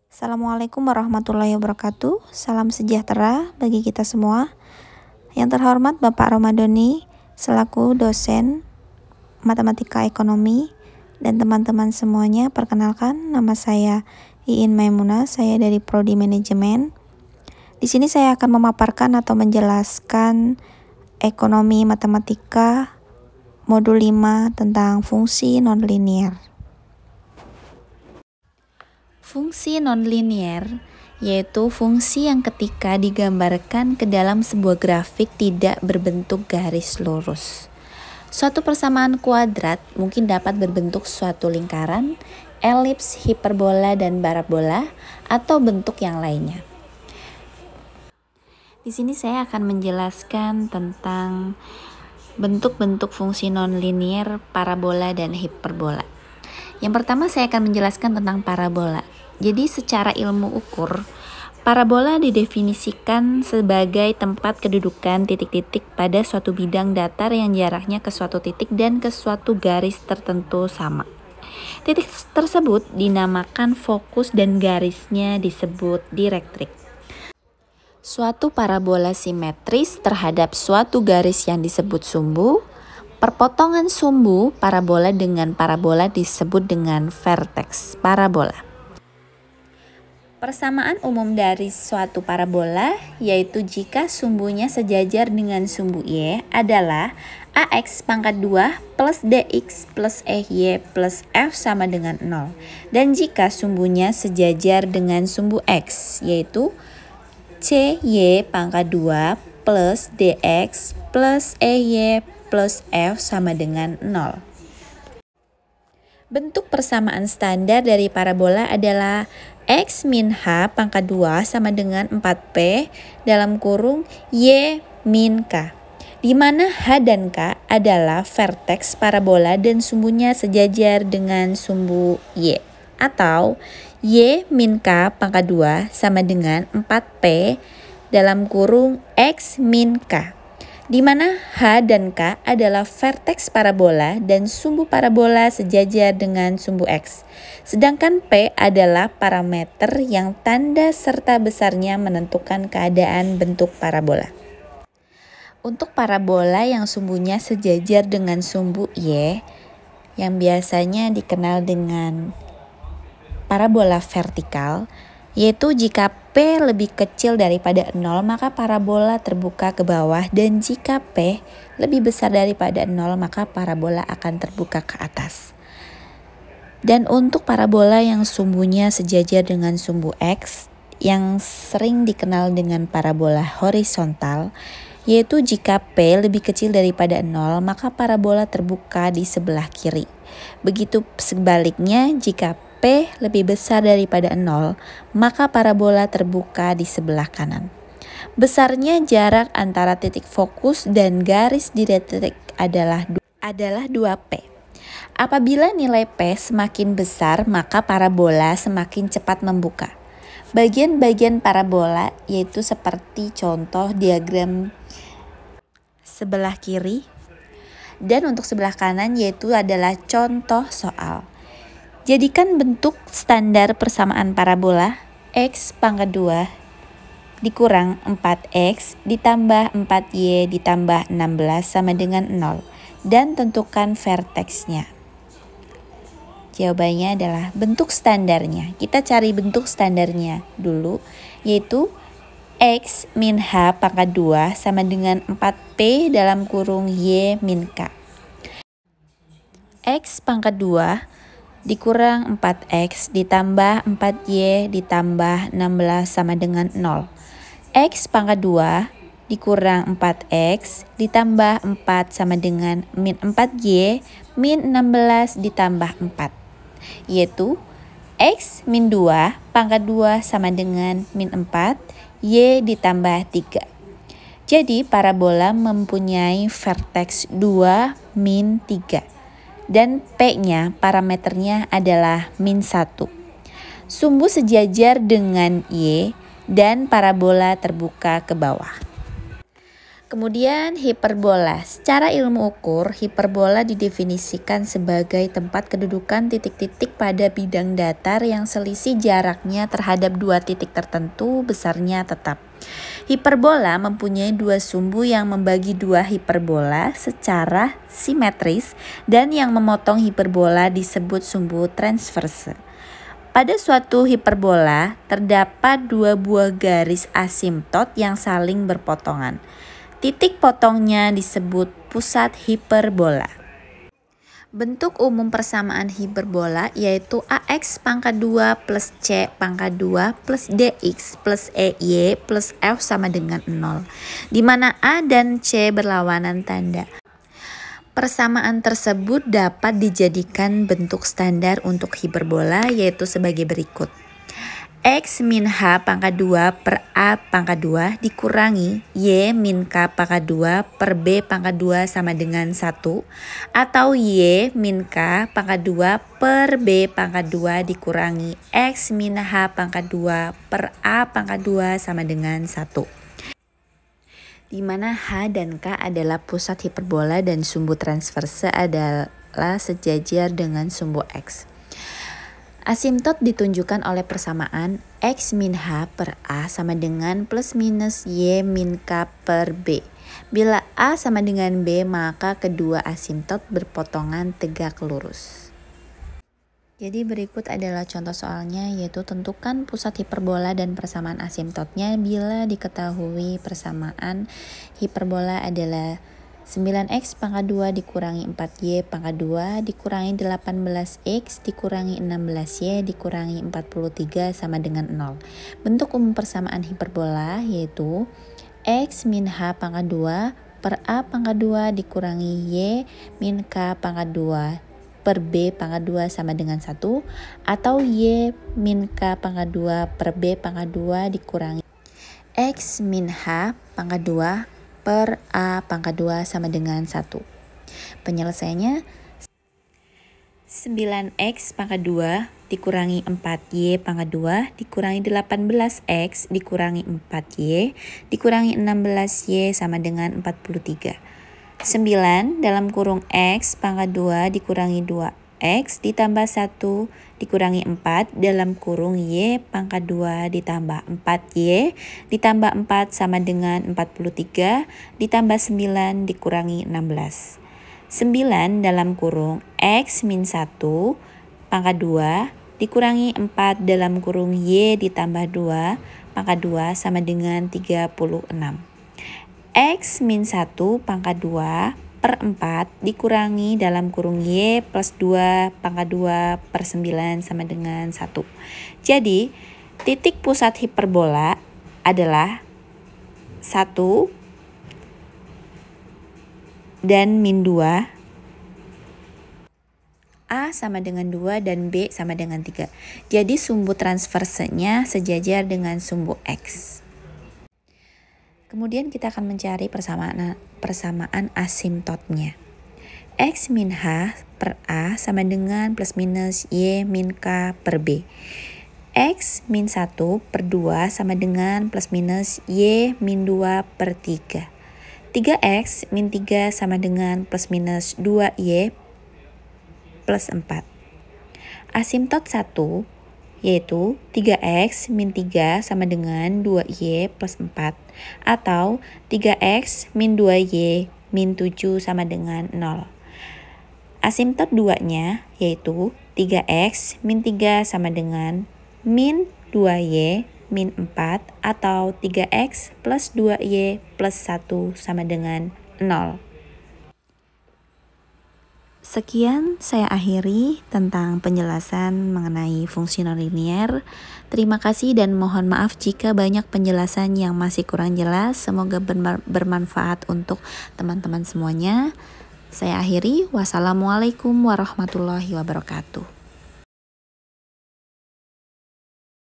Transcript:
Assalamualaikum warahmatullahi wabarakatuh. Salam sejahtera bagi kita semua. Yang terhormat Bapak Romadhoni selaku dosen matematika ekonomi dan teman-teman semuanya, perkenalkan nama saya Iin Maimunah, saya dari Prodi Manajemen. Di sini saya akan memaparkan atau menjelaskan ekonomi matematika modul 5 tentang fungsi nonlinier. Fungsi nonlinier yaitu fungsi yang ketika digambarkan ke dalam sebuah grafik tidak berbentuk garis lurus. Suatu persamaan kuadrat mungkin dapat berbentuk suatu lingkaran, elips, hiperbola, dan parabola, atau bentuk yang lainnya. Di sini saya akan menjelaskan tentang bentuk-bentuk fungsi nonlinier, parabola, dan hiperbola. Yang pertama saya akan menjelaskan tentang parabola. Jadi secara ilmu ukur, parabola didefinisikan sebagai tempat kedudukan titik-titik pada suatu bidang datar yang jaraknya ke suatu titik dan ke suatu garis tertentu sama. Titik tersebut dinamakan fokus dan garisnya disebut direktrik. Suatu parabola simetris terhadap suatu garis yang disebut sumbu. Perpotongan sumbu parabola dengan parabola disebut dengan verteks parabola. Persamaan umum dari suatu parabola yaitu jika sumbunya sejajar dengan sumbu Y adalah AX pangkat 2 plus DX plus EY plus F sama dengan 0. Dan jika sumbunya sejajar dengan sumbu X yaitu CY pangkat 2 plus DX plus EY plus F sama dengan 0. Bentuk persamaan standar dari parabola adalah X min H pangkat 2 sama dengan 4P dalam kurung Y min K, di mana H dan K adalah verteks parabola dan sumbunya sejajar dengan sumbu Y, atau Y min K pangkat 2 sama dengan 4P dalam kurung X min K, di mana H dan K adalah verteks parabola dan sumbu parabola sejajar dengan sumbu X. Sedangkan P adalah parameter yang tanda serta besarnya menentukan keadaan bentuk parabola. Untuk parabola yang sumbunya sejajar dengan sumbu Y, yang biasanya dikenal dengan parabola vertikal, yaitu jika P lebih kecil daripada 0 maka parabola terbuka ke bawah, dan jika P lebih besar daripada 0 maka parabola akan terbuka ke atas. Dan untuk parabola yang sumbunya sejajar dengan sumbu X yang sering dikenal dengan parabola horizontal, yaitu jika P lebih kecil daripada 0 maka parabola terbuka di sebelah kiri. Begitu sebaliknya, jika P lebih besar daripada 0, maka parabola terbuka di sebelah kanan. Besarnya jarak antara titik fokus dan garis direktrik adalah 2P. Apabila nilai P semakin besar, maka parabola semakin cepat membuka. Bagian-bagian parabola yaitu seperti contoh diagram sebelah kiri, dan untuk sebelah kanan yaitu adalah contoh soal. Jadikan bentuk standar persamaan parabola X pangkat 2 dikurang 4X ditambah 4Y ditambah 16 sama dengan 0, dan tentukan verteksnya. Jawabannya adalah bentuk standarnya. Kita cari bentuk standarnya dulu, yaitu X min H pangkat 2 sama dengan 4P dalam kurung Y min K. X pangkat 2 dikurang 4X ditambah 4Y ditambah 16 sama dengan 0. X pangkat 2 dikurang 4X ditambah 4 sama dengan min 4Y min 16 ditambah 4. Yaitu X min 2 pangkat 2 sama dengan min 4, Y ditambah 3. Jadi parabola mempunyai verteks 2 min 3. Dan P-nya parameternya adalah min 1. Sumbu sejajar dengan Y dan parabola terbuka ke bawah. Kemudian hiperbola. Secara ilmu ukur, hiperbola didefinisikan sebagai tempat kedudukan titik-titik pada bidang datar yang selisih jaraknya terhadap dua titik tertentu besarnya tetap. Hiperbola mempunyai dua sumbu yang membagi dua hiperbola secara simetris dan yang memotong hiperbola disebut sumbu transverse. Pada suatu hiperbola, terdapat dua buah garis asimptot yang saling berpotongan. Titik potongnya disebut pusat hiperbola. Bentuk umum persamaan hiperbola yaitu AX pangkat 2 plus C pangkat 2 plus DX plus EY plus F sama dengan 0, di mana A dan C berlawanan tanda. Persamaan tersebut dapat dijadikan bentuk standar untuk hiperbola yaitu sebagai berikut. X min H pangkat 2 per A pangkat 2 dikurangi Y min K pangkat 2 per B pangkat 2 sama dengan 1, atau Y min K pangkat 2 per B pangkat 2 dikurangi X min H pangkat 2 per A pangkat 2 sama dengan 1. Di mana H dan K adalah pusat hiperbola dan sumbu transverse adalah sejajar dengan sumbu X. Asimtot ditunjukkan oleh persamaan X min H per A sama dengan plus minus Y min K per B. Bila A sama dengan B, maka kedua asimtot berpotongan tegak lurus. Jadi berikut adalah contoh soalnya, yaitu tentukan pusat hiperbola dan persamaan asimtotnya bila diketahui persamaan hiperbola adalah 9x pangkat 2 dikurangi 4y pangkat 2 dikurangi 18x dikurangi 16y dikurangi 43 sama dengan 0. Bentuk umum persamaan hiperbola yaitu x min h pangkat 2 per a pangkat 2 dikurangi y min k pangkat 2 per b pangkat 2 sama dengan 1, atau y min k pangkat 2 per b pangkat 2 dikurangi x min h pangkat 2 per A pangkat 2 sama dengan 1. Penyelesaiannya 9x pangkat 2 dikurangi 4y pangkat 2 dikurangi 18x dikurangi 4y dikurangi 16y sama dengan 43. 9 dalam kurung x pangkat 2 dikurangi 2x ditambah 1 dikurangi 4 dalam kurung y pangkat 2 ditambah 4y ditambah 4 sama dengan 43 ditambah 9 dikurangi 16. 9 dalam kurung x min 1 pangkat 2 dikurangi 4 dalam kurung y ditambah 2 pangkat 2 sama dengan 36. X min 1 pangkat 2 per 4 dikurangi dalam kurung y plus 2 pangkat 2 per 9 sama dengan 1. Jadi titik pusat hiperbola adalah 1 dan min 2, A sama dengan 2 dan B sama dengan 3. Jadi sumbu transversenya sejajar dengan sumbu X. Kemudian kita akan mencari persamaan asimtotnya. X min H per A sama dengan plus minus Y min K per B. X min 1 per 2 sama dengan plus minus Y min 2 per 3. 3X min 3 sama dengan plus minus 2Y plus 4. Asimtot 1 yaitu 3x min 3 sama dengan 2y plus 4, atau 3x min 2y min 7 sama dengan 0. Asimtot 2-nya yaitu 3x min 3 sama dengan min 2y min 4, atau 3x plus 2y plus 1 sama dengan 0. Sekian saya akhiri tentang penjelasan mengenai fungsi nonlinier. Terima kasih dan mohon maaf jika banyak penjelasan yang masih kurang jelas. Semoga bermanfaat untuk teman-teman semuanya. Saya akhiri. Wassalamualaikum warahmatullahi wabarakatuh.